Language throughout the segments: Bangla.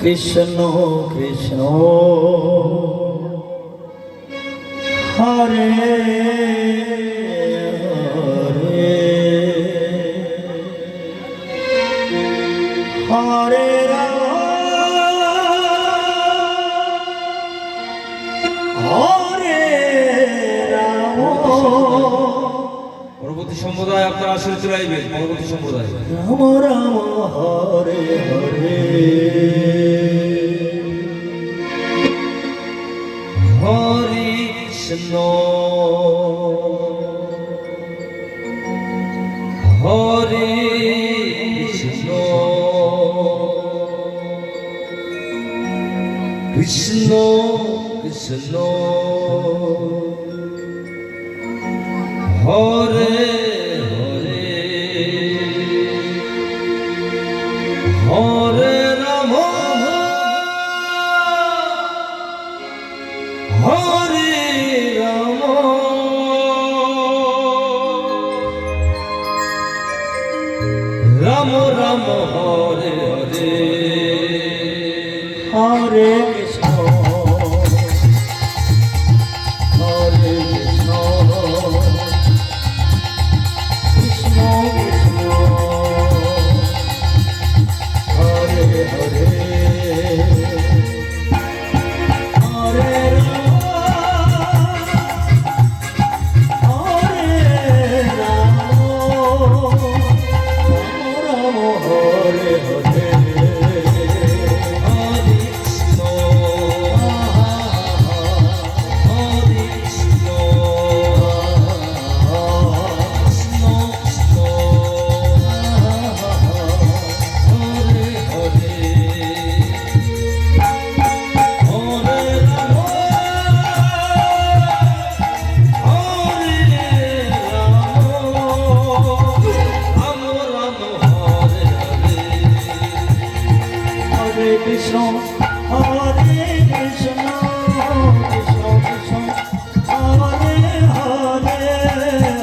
কৃষ্ণ কৃষ্ণ হরে হরে হরে রাম হরে রাম। পরবর্তী সম্প্রদায় আপনারা আসলে চলে আসবেন। পরবর্তী সম্প্রদায় রাম রাম হরে হরে হরে কৃষ্ণ হরে কৃষ্ণ কৃষ্ণ কৃষ্ণ হরে হরে হরে রাম হরে রাম রাম রাম হরে হরে হরে কৃষ্ণ হরে কৃষ্ণ কৃষ্ণ কৃষ্ণ হরে হরে হরে রাম হরে রাম রাম হরে হরে কৃষ্ণ হরে কৃষ্ণ কৃষ্ণ কৃষ্ণ হরে হরে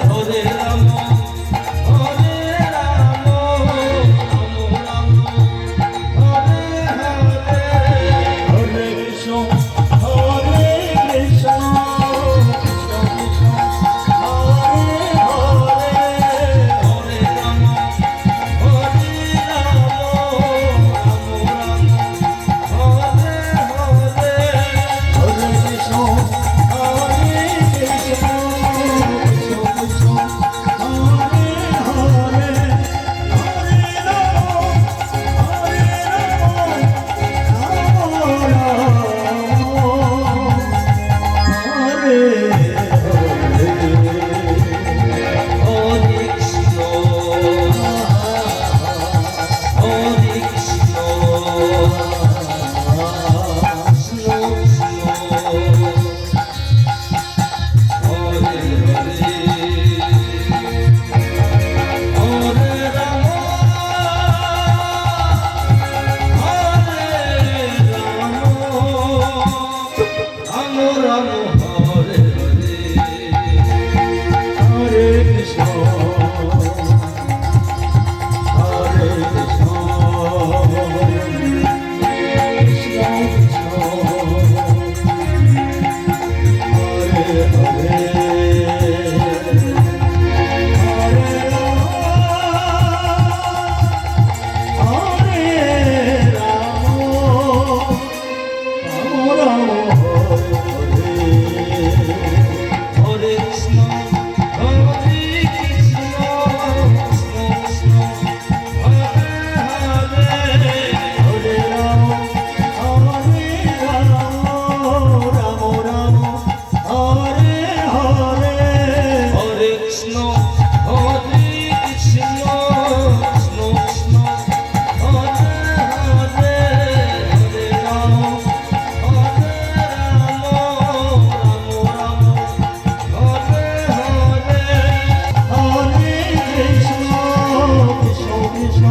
হরে রাম হরে রাম রাম রাম হরে হরে হরে কৃষ্ণ হরে কৃষ্ণ কৃষ্ণ কৃষ্ণ হরে হরে হরে রাম হরে রাম হরে কৃষ্ণ হরে কৃষ্ণ কৃষ্ণ কৃষ্ণ হরে হরে হরে রাম হরে রাম রাম রাম হরে হরে কৃষ্ণ হরে কৃষ্ণ হরে কৃষ্ণ হরে কৃষ্ণ কৃষ্ণ কৃষ্ণ হরে হরে হরে রাম হরে রাম রাম রাম হরে হরে হরে কৃষ্ণ হরে কৃষ্ণ কৃষ্ণ কৃষ্ণ হরে হরে হরে রাম হরে রাম রাম রাম হরে হরে হরে কৃষ্ণ হরে কৃষ্ণ কৃষ্ণ কৃষ্ণ হরে হরে হরে রাম হরে রাম রাম রাম হরে হরে হরে কৃষ্ণ কৃষ্ণ কৃষ্ণ